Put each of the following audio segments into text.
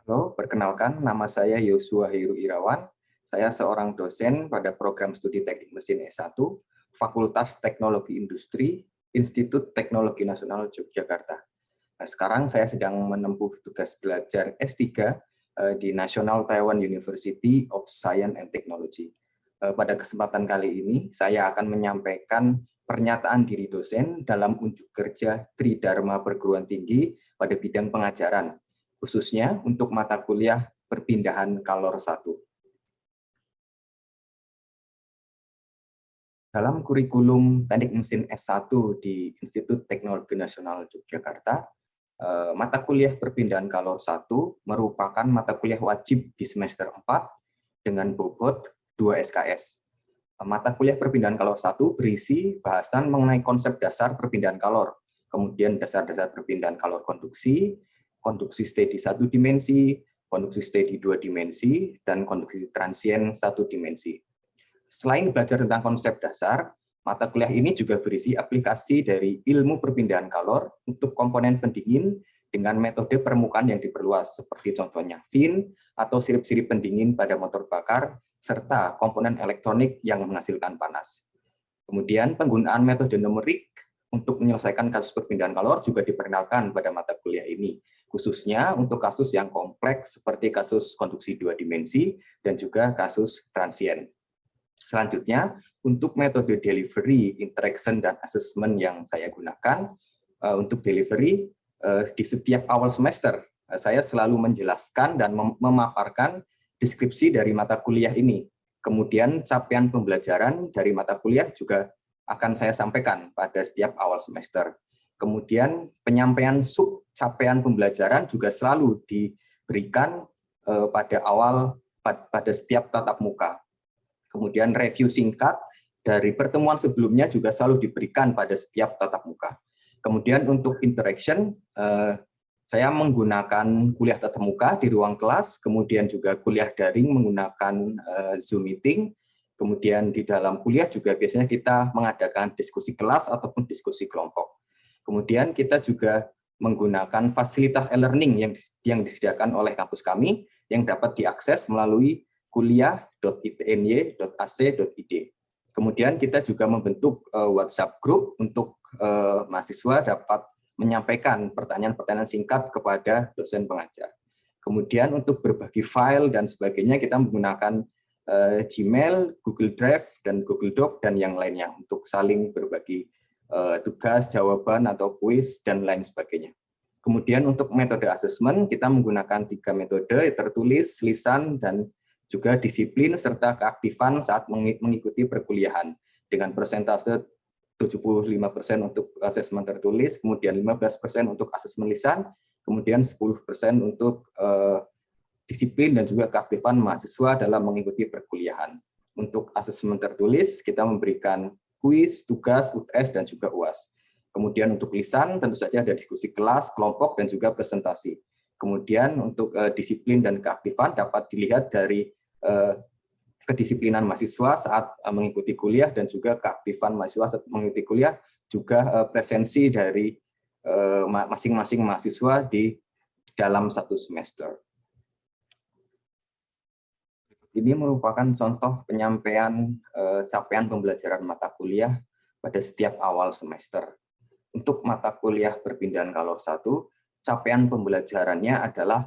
Halo, perkenalkan nama saya Yosua Heru Irawan. Saya seorang dosen pada program studi Teknik Mesin S1, Fakultas Teknologi Industri, Institut Teknologi Nasional Yogyakarta. Nah, sekarang saya sedang menempuh tugas belajar S3 di National Taiwan University of Science and Technology. Pada kesempatan kali ini, saya akan menyampaikan pernyataan diri dosen dalam unjuk kerja Tridharma Perguruan Tinggi pada bidang pengajaran, khususnya untuk mata kuliah perpindahan kalor 1. Dalam kurikulum Teknik Mesin S1 di Institut Teknologi Nasional Yogyakarta, mata kuliah perpindahan kalor 1 merupakan mata kuliah wajib di semester 4 dengan bobot 2 SKS. Mata kuliah perpindahan kalor 1 berisi bahasan mengenai konsep dasar perpindahan kalor, kemudian dasar-dasar perpindahan kalor konduksi, konduksi steady 1 dimensi, konduksi steady 2 dimensi, dan konduksi transien 1 dimensi. Selain belajar tentang konsep dasar, mata kuliah ini juga berisi aplikasi dari ilmu perpindahan kalor untuk komponen pendingin dengan metode permukaan yang diperluas, seperti contohnya fin atau sirip-sirip pendingin pada motor bakar, serta komponen elektronik yang menghasilkan panas. Kemudian penggunaan metode numerik untuk menyelesaikan kasus perpindahan kalor juga diperkenalkan pada mata kuliah ini, khususnya untuk kasus yang kompleks seperti kasus konduksi 2 dimensi dan juga kasus transien. Selanjutnya, untuk metode delivery, interaction, dan assessment yang saya gunakan, untuk delivery, di setiap awal semester, saya selalu menjelaskan dan memaparkan deskripsi dari mata kuliah ini. Kemudian capaian pembelajaran dari mata kuliah juga akan saya sampaikan pada setiap awal semester. Kemudian penyampaian sub capaian pembelajaran juga selalu diberikan pada setiap tatap muka. Kemudian review singkat dari pertemuan sebelumnya juga selalu diberikan pada setiap tatap muka. Kemudian untuk interaction, saya menggunakan kuliah tatap muka di ruang kelas, kemudian juga kuliah daring menggunakan Zoom meeting, kemudian di dalam kuliah juga biasanya kita mengadakan diskusi kelas ataupun diskusi kelompok. Kemudian kita juga menggunakan fasilitas e-learning yang disediakan oleh kampus kami yang dapat diakses melalui kuliah.itny.ac.id. Kemudian kita juga membentuk WhatsApp group untuk mahasiswa dapat menyampaikan pertanyaan-pertanyaan singkat kepada dosen pengajar. Kemudian untuk berbagi file dan sebagainya kita menggunakan Gmail, Google Drive, dan Google Doc, dan yang lainnya untuk saling berbagi tugas, jawaban, atau kuis, dan lain sebagainya. Kemudian untuk metode asesmen, kita menggunakan 3 metode, tertulis, lisan, dan juga disiplin serta keaktifan saat mengikuti perkuliahan dengan persentase 75% untuk asesmen tertulis, kemudian 15% untuk asesmen lisan, kemudian 10% untuk disiplin dan juga keaktifan mahasiswa dalam mengikuti perkuliahan. Untuk asesmen tertulis, kita memberikan kuis, tugas, UTS, dan juga UAS. Kemudian untuk lisan, tentu saja ada diskusi kelas, kelompok, dan juga presentasi. Kemudian untuk disiplin dan keaktifan dapat dilihat dari kedisiplinan mahasiswa saat mengikuti kuliah dan juga keaktifan mahasiswa saat mengikuti kuliah, juga presensi dari masing-masing mahasiswa di dalam satu semester. Ini merupakan contoh penyampaian capaian pembelajaran mata kuliah pada setiap awal semester. Untuk mata kuliah perpindahan kalor 1, capaian pembelajarannya adalah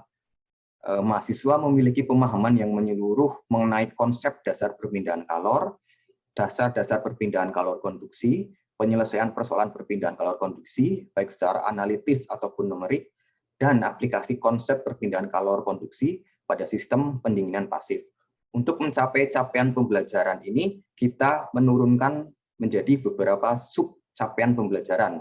mahasiswa memiliki pemahaman yang menyeluruh mengenai konsep dasar perpindahan kalor, dasar-dasar perpindahan kalor konduksi, penyelesaian persoalan perpindahan kalor konduksi, baik secara analitis ataupun numerik, dan aplikasi konsep perpindahan kalor konduksi pada sistem pendinginan pasif. Untuk mencapai capaian pembelajaran ini, kita menurunkan menjadi beberapa sub capaian pembelajaran.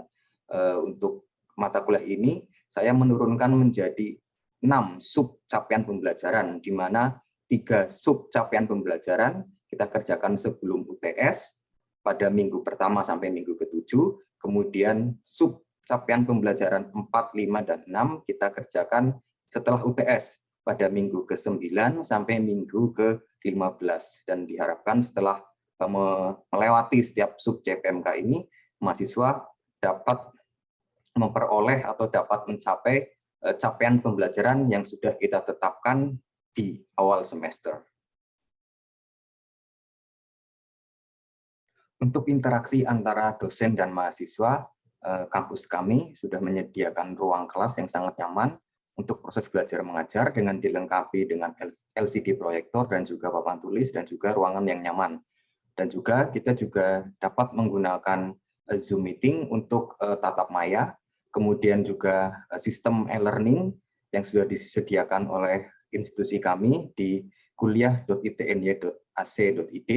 Untuk mata kuliah ini, saya menurunkan menjadi 6 sub capaian pembelajaran, di mana 3 sub capaian pembelajaran kita kerjakan sebelum UTS pada minggu pertama sampai minggu ke-7, kemudian sub capaian pembelajaran 4, 5, dan 6 kita kerjakan setelah UTS pada minggu ke-9 sampai minggu ke-15, dan diharapkan setelah melewati setiap sub CPMK ini, mahasiswa dapat memperoleh atau dapat mencapai capaian pembelajaran yang sudah kita tetapkan di awal semester. Untuk interaksi antara dosen dan mahasiswa, kampus kami sudah menyediakan ruang kelas yang sangat nyaman untuk proses belajar mengajar dengan dilengkapi dengan LCD proyektor dan juga papan tulis dan juga ruangan yang nyaman. Dan juga kita juga dapat menggunakan Zoom meeting untuk tatap maya, kemudian juga sistem e-learning yang sudah disediakan oleh institusi kami di kuliah.itny.ac.id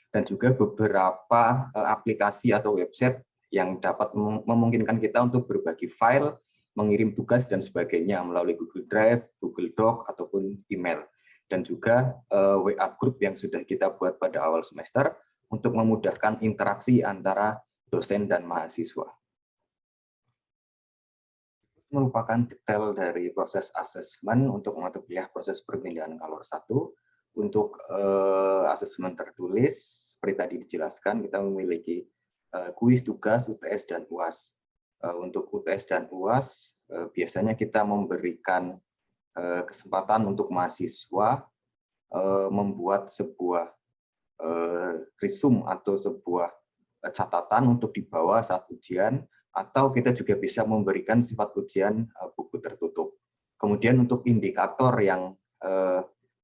dan juga beberapa aplikasi atau website yang dapat memungkinkan kita untuk berbagi file, mengirim tugas dan sebagainya melalui Google Drive, Google Doc ataupun email. Dan juga WA group yang sudah kita buat pada awal semester untuk memudahkan interaksi antara dosen dan mahasiswa. Merupakan detail dari proses asesmen untuk mata kuliah proses perpindahan kalor 1. Untuk asesmen tertulis, seperti tadi dijelaskan, kita memiliki kuis tugas UTS dan UAS. Untuk UTS dan UAS, biasanya kita memberikan kesempatan untuk mahasiswa membuat sebuah resume atau sebuah catatan untuk dibawa saat ujian, atau kita juga bisa memberikan sifat ujian buku tertutup. Kemudian untuk indikator yang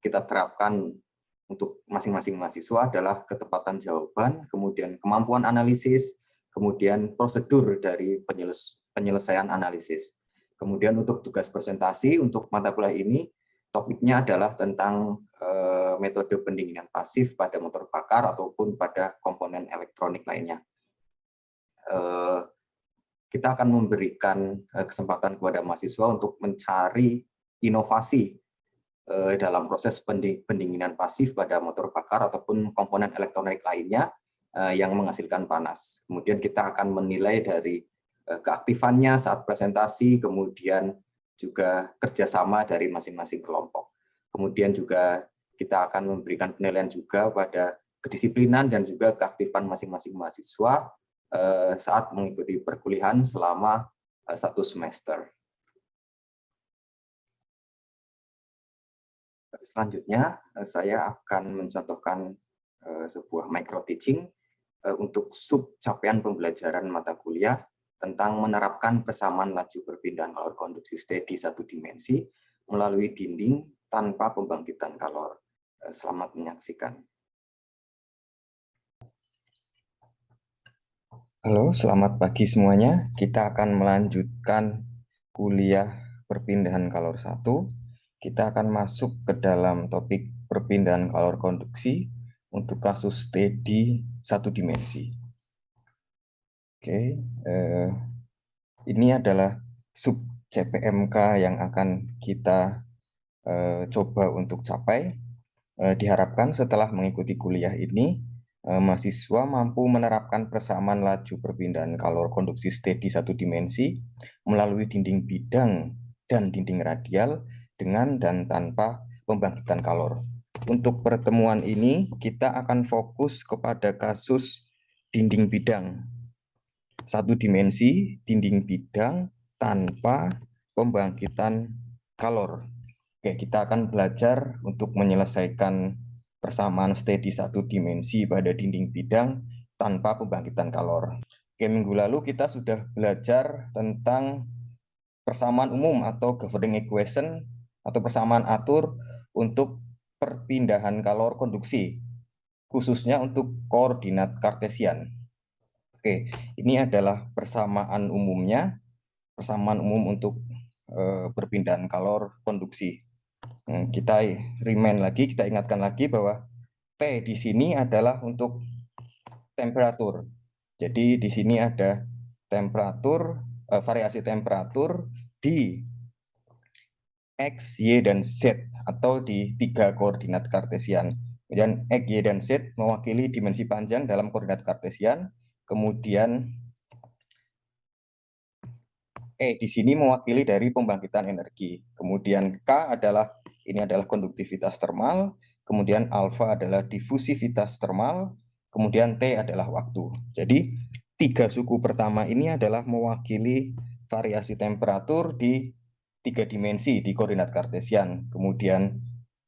kita terapkan untuk masing-masing mahasiswa adalah ketepatan jawaban, kemudian kemampuan analisis, kemudian prosedur dari penyelesaian analisis. Kemudian untuk tugas presentasi untuk mata kuliah ini, topiknya adalah tentang metode pendinginan pasif pada motor bakar ataupun pada komponen elektronik lainnya. Kita akan memberikan kesempatan kepada mahasiswa untuk mencari inovasi dalam proses pendinginan pasif pada motor bakar ataupun komponen elektronik lainnya yang menghasilkan panas. Kemudian kita akan menilai dari keaktifannya saat presentasi, kemudian juga kerjasama dari masing-masing kelompok. Kemudian juga kita akan memberikan penilaian juga pada kedisiplinan dan juga keaktifan masing-masing mahasiswa saat mengikuti perkuliahan selama 1 semester. Selanjutnya, saya akan mencontohkan sebuah micro teaching untuk sub capaian pembelajaran mata kuliah tentang menerapkan persamaan laju perpindahan kalor konduksi steady satu dimensi melalui dinding tanpa pembangkitan kalor. Selamat menyaksikan. Halo, selamat pagi semuanya. Kita akan melanjutkan kuliah perpindahan kalor 1. Kita akan masuk ke dalam topik perpindahan kalor konduksi untuk kasus steady satu dimensi. Oke, ini adalah sub CPMK yang akan kita coba untuk capai. Diharapkan setelah mengikuti kuliah ini, mahasiswa mampu menerapkan persamaan laju perpindahan kalor konduksi steady satu dimensi melalui dinding bidang dan dinding radial dengan dan tanpa pembangkitan kalor. Untuk pertemuan ini, kita akan fokus kepada kasus dinding bidang satu dimensi, dinding bidang tanpa pembangkitan kalor. Oke, kita akan belajar untuk menyelesaikan persamaan steady satu dimensi pada dinding bidang tanpa pembangkitan kalor. Oke, minggu lalu kita sudah belajar tentang persamaan umum atau governing equation atau persamaan atur untuk perpindahan kalor konduksi, khususnya untuk koordinat kartesian. Oke, ini adalah persamaan umumnya, persamaan umum untuk perpindahan kalor konduksi. Kita remind lagi, kita ingatkan lagi bahwa T di sini adalah untuk temperatur. Jadi di sini ada temperatur, variasi temperatur di X, Y, dan Z atau di 3 koordinat kartesian. Kemudian X, Y, dan Z mewakili dimensi panjang dalam koordinat kartesian. Kemudian E di sini mewakili dari pembangkitan energi. Kemudian K ini adalah konduktivitas termal, kemudian alfa adalah difusivitas termal, kemudian T adalah waktu. Jadi 3 suku pertama ini adalah mewakili variasi temperatur di 3 dimensi di koordinat kartesian. Kemudian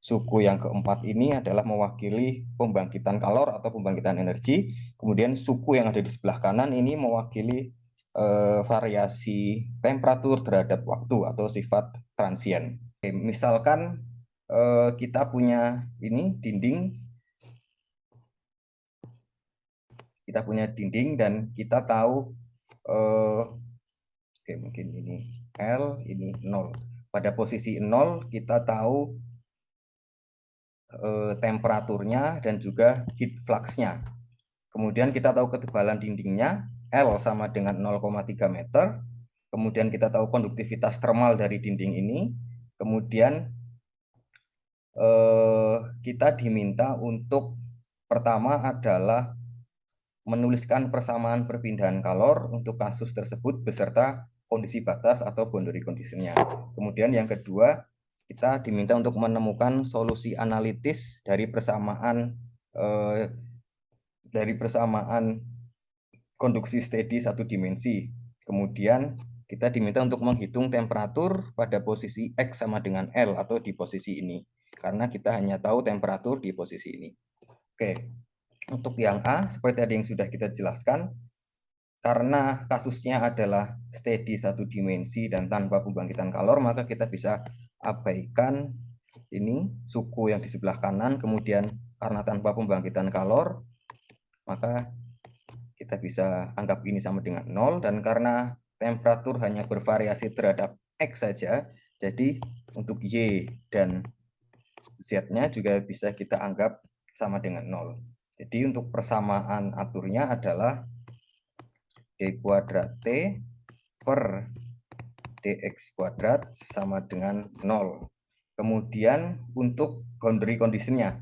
suku yang keempat ini adalah mewakili pembangkitan kalor atau pembangkitan energi. Kemudian suku yang ada di sebelah kanan ini mewakili variasi temperatur terhadap waktu atau sifat transien. Oke, misalkan kita punya ini dinding, dan kita tahu oke, mungkin ini L, ini 0. Pada posisi 0 kita tahu temperaturnya dan juga heat flux-nya. Kemudian kita tahu ketebalan dindingnya, L sama dengan 0,3 meter. Kemudian kita tahu konduktivitas termal dari dinding ini. Kemudian kita diminta untuk pertama adalah menuliskan persamaan perpindahan kalor untuk kasus tersebut beserta kondisi batas atau boundary condition-nya. Kemudian yang kedua, kita diminta untuk menemukan solusi analitis dari persamaan konduksi steady satu dimensi. Kemudian kita diminta untuk menghitung temperatur pada posisi X sama dengan L atau di posisi ini. Karena kita hanya tahu temperatur di posisi ini. Oke. Untuk yang A, seperti tadi yang sudah kita jelaskan, karena kasusnya adalah steady satu dimensi dan tanpa pembangkitan kalor, maka kita bisa abaikan ini suku yang di sebelah kanan. Kemudian karena tanpa pembangkitan kalor, maka kita bisa anggap ini sama dengan 0. Dan karena temperatur hanya bervariasi terhadap X saja, jadi untuk Y dan Z-nya juga bisa kita anggap sama dengan 0. Jadi untuk persamaan aturnya adalah D kuadrat T per dx kuadrat sama dengan 0. Kemudian untuk boundary condition-nya,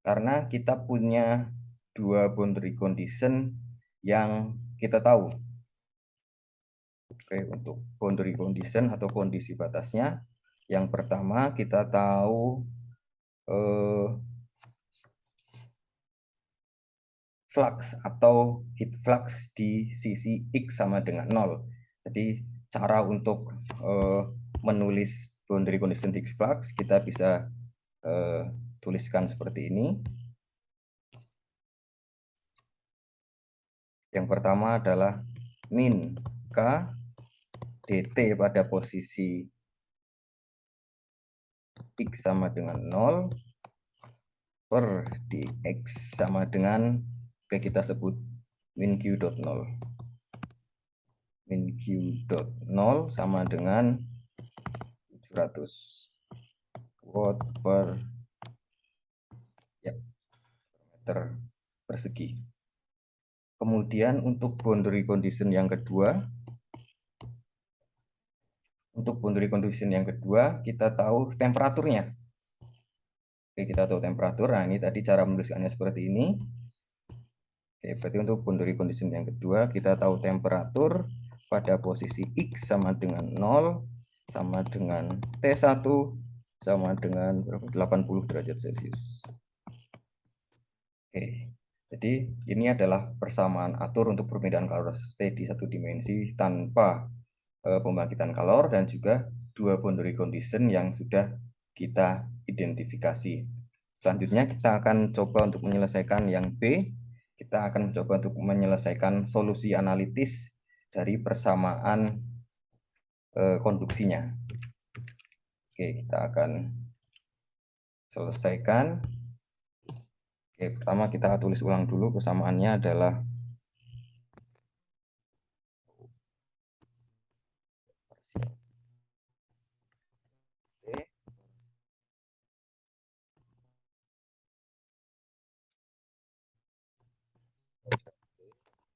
karena kita punya 2 boundary condition yang kita tahu. Oke, untuk boundary condition atau kondisi batasnya, yang pertama kita tahu flux atau heat flux di sisi X sama dengan 0. Jadi cara untuk menulis boundary condition heat flux kita bisa tuliskan seperti ini. Yang pertama adalah min K dt pada posisi X sama dengan 0 per dx sama dengan, kita sebut min Q dot 0. Min Q dot 0 sama dengan 700 watt per meter persegi. Kemudian untuk boundary condition yang kedua, kita tahu temperaturnya. Oke, kita tahu temperatur. Nah, ini tadi cara menuliskannya seperti ini. Oke, berarti untuk boundary condition yang kedua, kita tahu temperatur pada posisi X sama dengan 0, sama dengan T1, sama dengan 80 derajat Celcius. Oke, jadi ini adalah persamaan atur untuk perpindahan kalor steady satu dimensi tanpa pembangkitan kalor dan juga 2 boundary condition yang sudah kita identifikasi. Selanjutnya kita akan coba untuk menyelesaikan yang B. Kita akan mencoba untuk menyelesaikan solusi analitis dari persamaan konduksinya. Oke, kita akan selesaikan. Oke, pertama kita tulis ulang dulu. Persamaannya adalah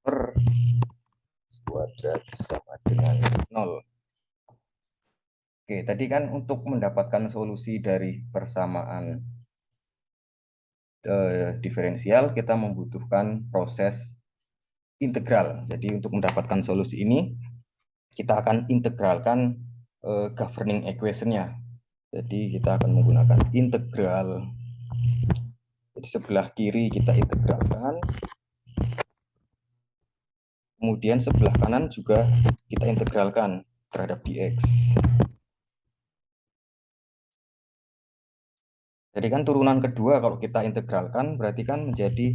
per kuadrat sama dengan 0. Oke, tadi kan untuk mendapatkan solusi dari persamaan diferensial, kita membutuhkan proses integral. Jadi untuk mendapatkan solusi ini, kita akan integralkan governing equation-nya. Jadi kita akan menggunakan integral. Jadi sebelah kiri kita integralkan. Kemudian sebelah kanan juga kita integralkan terhadap dx. Jadi kan turunan kedua kalau kita integralkan berarti kan menjadi,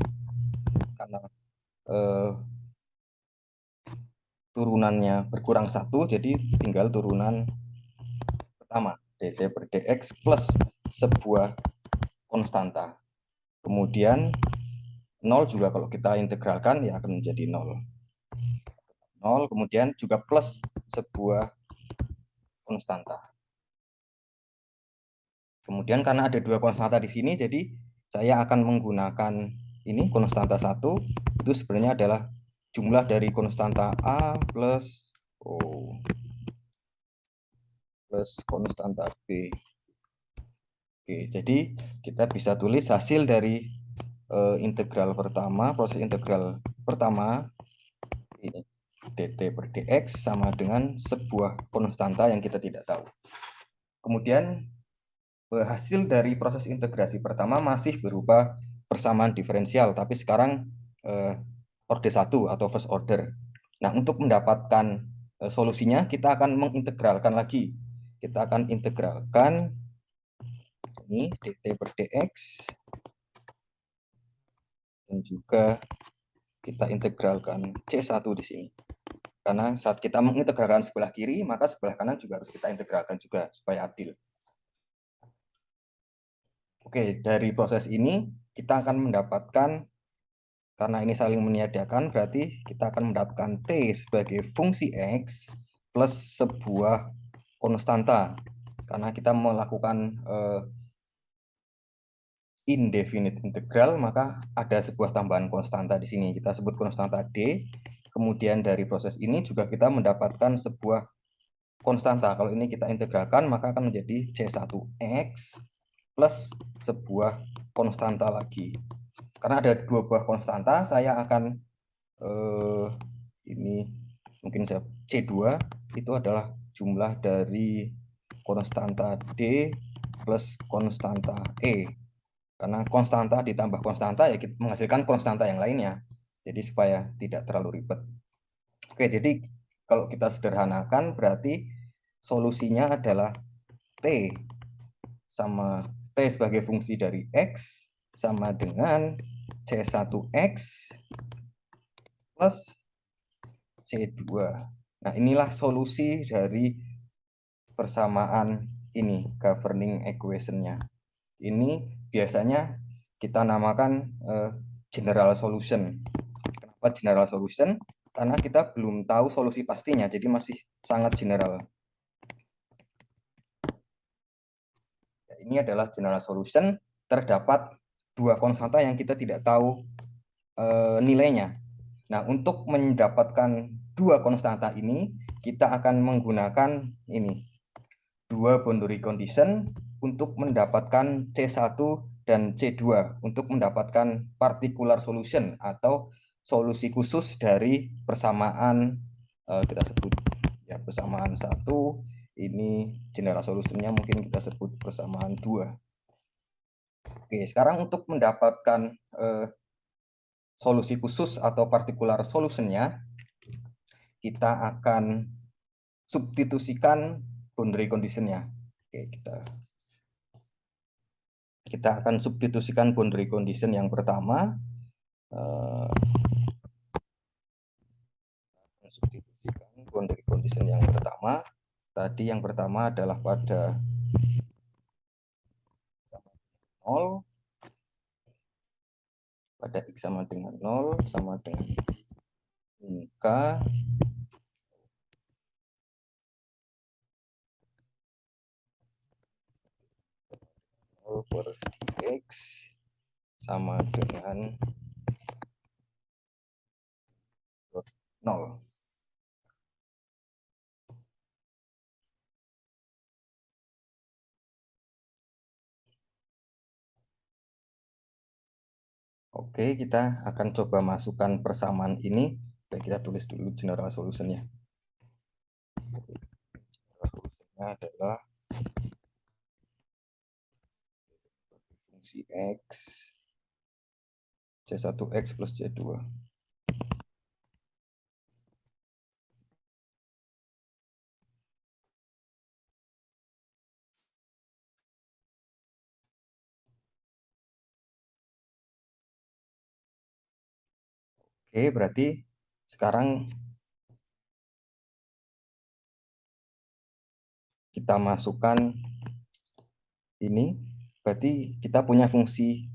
karena turunannya berkurang satu, jadi tinggal turunan pertama, dt per dx plus sebuah konstanta. Kemudian 0 juga kalau kita integralkan ya akan menjadi 0. 0, kemudian juga plus sebuah konstanta. Kemudian karena ada dua konstanta di sini, jadi saya akan menggunakan ini konstanta 1, itu sebenarnya adalah jumlah dari konstanta A plus O plus konstanta B. Oke, jadi kita bisa tulis hasil dari integral pertama, proses integral pertama ini dt per dx sama dengan sebuah konstanta yang kita tidak tahu. Kemudian hasil dari proses integrasi pertama masih berupa persamaan diferensial, tapi sekarang order 1 atau first order. Nah, untuk mendapatkan solusinya, kita akan mengintegralkan lagi. Kita akan integralkan ini dt per dx, dan juga kita integralkan C1 di sini. Karena saat kita mengintegralkan sebelah kiri, maka sebelah kanan juga harus kita integralkan juga supaya adil. Oke, dari proses ini kita akan mendapatkan, karena ini saling meniadakan, berarti kita akan mendapatkan T sebagai fungsi X plus sebuah konstanta. Karena kita melakukan indefinite integral, maka ada sebuah tambahan konstanta di sini. Kita sebut konstanta D. Kemudian dari proses ini juga kita mendapatkan sebuah konstanta. Kalau ini kita integralkan, maka akan menjadi C1X plus sebuah konstanta lagi. Karena ada dua buah konstanta, saya akan ini mungkin saya C2 itu adalah jumlah dari konstanta D plus konstanta E. Karena konstanta ditambah konstanta ya kita menghasilkan konstanta yang lainnya. Jadi supaya tidak terlalu ribet. Oke, jadi kalau kita sederhanakan berarti solusinya adalah T sama T sebagai fungsi dari X sama dengan C1X plus C2. Nah, inilah solusi dari persamaan ini, governing equation-nya. Ini biasanya kita namakan general solution. Kenapa general solution? Karena kita belum tahu solusi pastinya, jadi masih sangat general. Ini adalah general solution, terdapat dua konstanta yang kita tidak tahu nilainya. Nah, untuk mendapatkan dua konstanta ini, kita akan menggunakan ini, dua boundary condition untuk mendapatkan C1 dan C2 untuk mendapatkan particular solution atau solusi khusus dari persamaan kita sebut ya persamaan 1, ini general solutionnya mungkin kita sebut persamaan 2. Oke, sekarang untuk mendapatkan solusi khusus atau particular solutionnya, kita akan substitusikan boundary conditionnya. Oke, kita akan substitusikan boundary condition yang pertama. Substitusikan boundary condition yang pertama. Tadi yang pertama adalah pada 0, pada X sama dengan 0, sama dengan K per dx sama dengan 0. Oke, kita akan coba masukkan persamaan ini. Oke, kita tulis dulu general solution-nya. General solution-nya adalah fungsi X C1X plus C2. Oke, berarti sekarang kita masukkan ini, berarti kita punya fungsi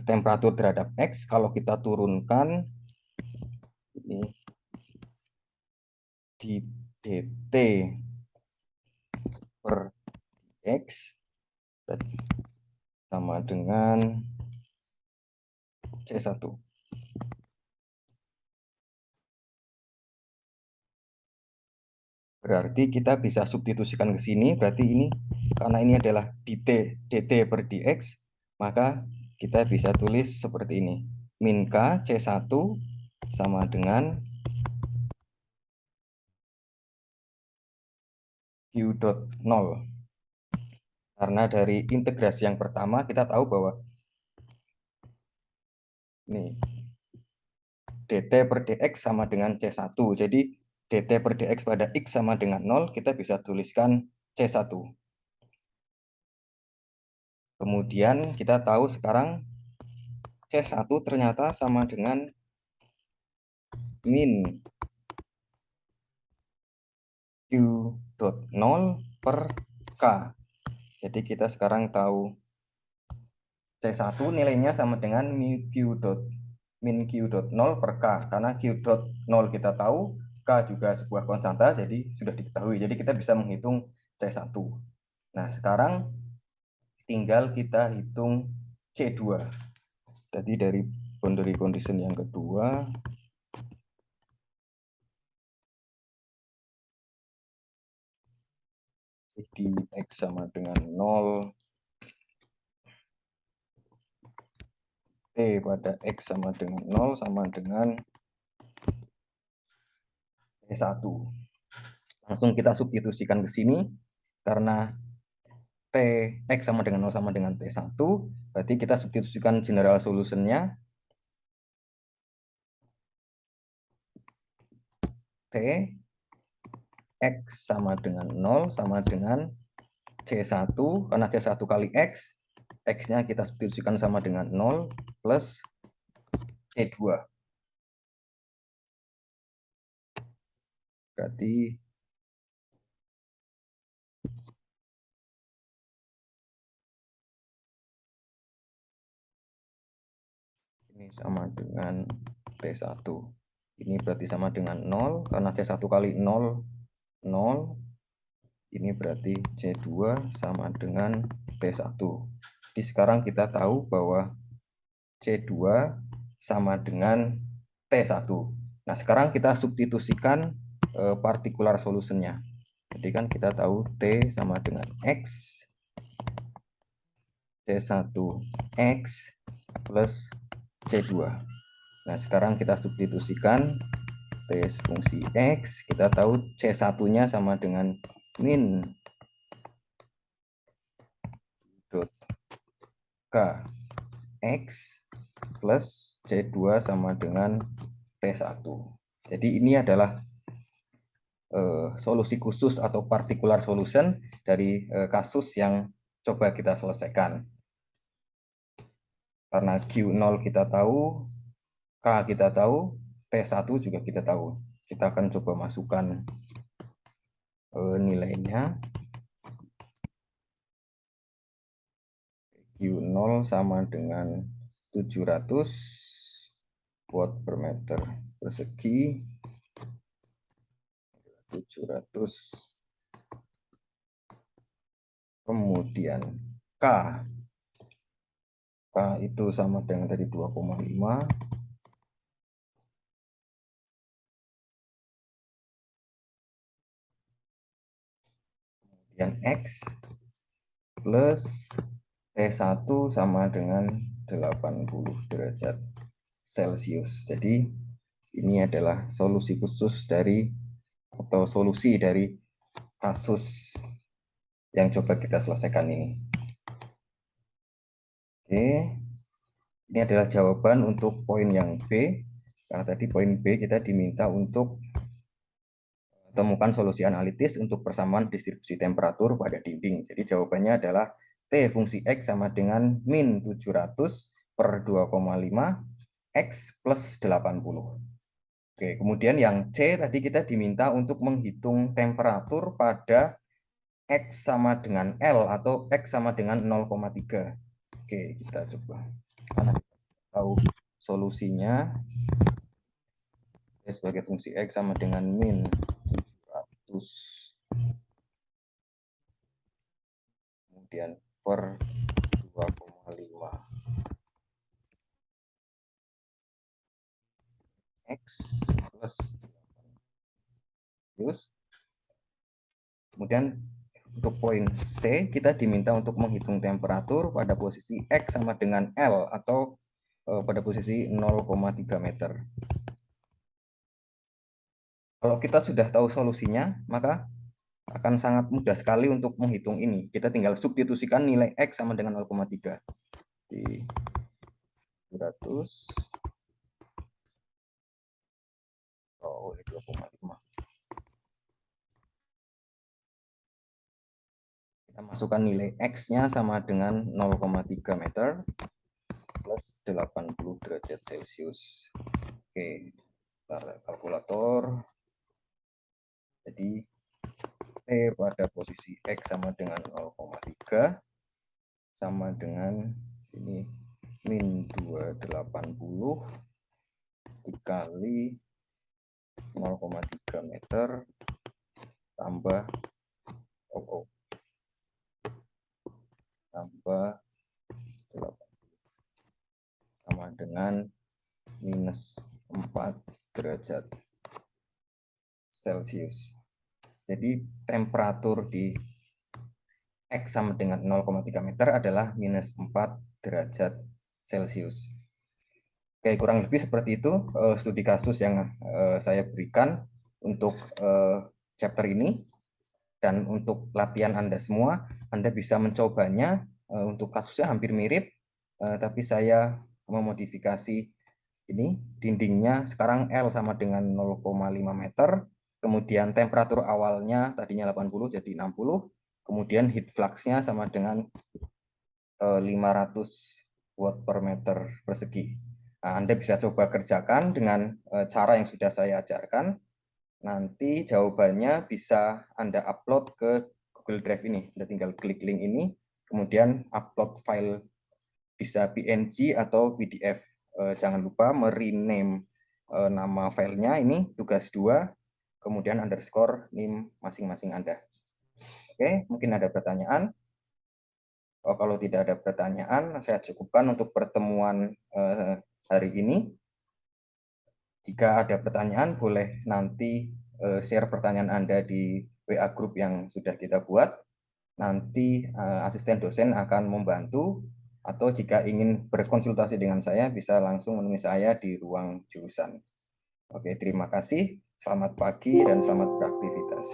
temperatur terhadap X. Kalau kita turunkan ini di dt per X sama dengan C1. Berarti kita bisa substitusikan ke sini, berarti ini karena ini adalah dt per dx, maka kita bisa tulis seperti ini. Min K C1 sama dengan Q dot 0. Karena dari integrasi yang pertama kita tahu bahwa ini dt per dx sama dengan C1. Jadi dt per dx pada x sama dengan 0, kita bisa tuliskan C1. Kemudian kita tahu sekarang C1 ternyata sama dengan min Q dot 0 per K. Jadi kita sekarang tahu C1 nilainya sama dengan min Q dot 0 per K. Karena Q dot 0 kita tahu, K juga sebuah konstanta, jadi sudah diketahui. Jadi kita bisa menghitung C1. Nah, sekarang tinggal kita hitung C2. Jadi dari boundary condition yang kedua, di X sama dengan 0, T pada X sama dengan 0 sama dengan T1. Langsung kita substitusikan ke sini, karena X sama dengan 0 sama dengan T1, berarti kita substitusikan general solution-nya. T X sama dengan 0 sama dengan C1, karena C1 kali X, X-nya kita substitusikan sama dengan 0 plus C2. Berarti ini sama dengan T1. Ini berarti sama dengan 0, karena C1 kali 0, 0. Ini berarti C2 sama dengan T1. Jadi sekarang kita tahu bahwa C2 sama dengan T1. Nah, sekarang kita substitusikan partikular solutionnya. Jadi kan kita tahu T sama dengan X, C1 X plus C2. Nah, sekarang kita substitusikan T fungsi X, kita tahu C1-nya sama dengan min dot K X plus C2 sama dengan T1. Jadi ini adalah solusi khusus atau particular solution dari kasus yang coba kita selesaikan. Karena Q0 kita tahu, K kita tahu, T1 juga kita tahu. Kita akan coba masukkan nilainya. Q0 sama dengan 700 watt per meter persegi. 700. Kemudian K itu sama dengan tadi 2,5. Kemudian X plus T1 sama dengan 80 derajat Celcius. Jadi ini adalah solusi khusus dari atau solusi dari kasus yang coba kita selesaikan ini. Oke, ini adalah jawaban untuk poin yang B. Karena tadi poin B kita diminta untuk temukan solusi analitis untuk persamaan distribusi temperatur pada dinding. Jadi jawabannya adalah T fungsi X sama dengan min 700 per 2,5 X plus 80. Oke, kemudian yang C tadi kita diminta untuk menghitung temperatur pada X sama dengan L atau X sama dengan 0,3. Oke, kita coba. Mana tahu solusinya. Sebagai fungsi X sama dengan min 700. Kemudian per 2,5 X plus 8. Kemudian untuk poin C, kita diminta untuk menghitung temperatur pada posisi X sama dengan L atau pada posisi 0,3 meter. Kalau kita sudah tahu solusinya, maka akan sangat mudah sekali untuk menghitung ini. Kita tinggal substitusikan nilai X sama dengan 0,3. Di 100. Oh, ini 2,5. Kita masukkan nilai X-nya sama dengan 0,3 meter plus 80 derajat Celcius. Oke, taruh kalkulator. Jadi T pada posisi X sama dengan 0,3 sama dengan ini min 280 dikali 0,3 meter tambah tambah 8 sama dengan minus 4 derajat Celcius. Jadi temperatur di X sama dengan 0,3 meter adalah minus 4 derajat Celcius. Oke, kurang lebih seperti itu studi kasus yang saya berikan untuk chapter ini. Dan untuk latihan Anda semua, Anda bisa mencobanya. Untuk kasusnya hampir mirip, tapi saya memodifikasi ini. Dindingnya sekarang L sama dengan 0,5 meter. Kemudian temperatur awalnya tadinya 80 jadi 60. Kemudian heat flux-nya sama dengan 500 watt per meter persegi. Nah, Anda bisa coba kerjakan dengan cara yang sudah saya ajarkan. Nanti jawabannya bisa Anda upload ke Google Drive ini. Anda tinggal klik link ini, kemudian upload file bisa PNG atau PDF. Jangan lupa merename nama filenya ini tugas 2, kemudian underscore NIM masing-masing Anda. Oke, mungkin ada pertanyaan. Kalau tidak ada pertanyaan, saya cukupkan untuk pertemuan hari ini. Jika ada pertanyaan, boleh nanti share pertanyaan Anda di WA group yang sudah kita buat. Nanti asisten dosen akan membantu, atau jika ingin berkonsultasi dengan saya, bisa langsung menemui saya di ruang jurusan. Oke, terima kasih. Selamat pagi dan selamat beraktivitas.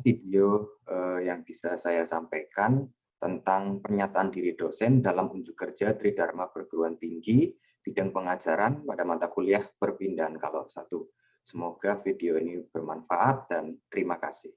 Video yang bisa saya sampaikan tentang pernyataan diri dosen dalam unjuk kerja Tridharma Perguruan Tinggi bidang pengajaran pada mata kuliah perpindahan kalor 1. Semoga video ini bermanfaat dan terima kasih.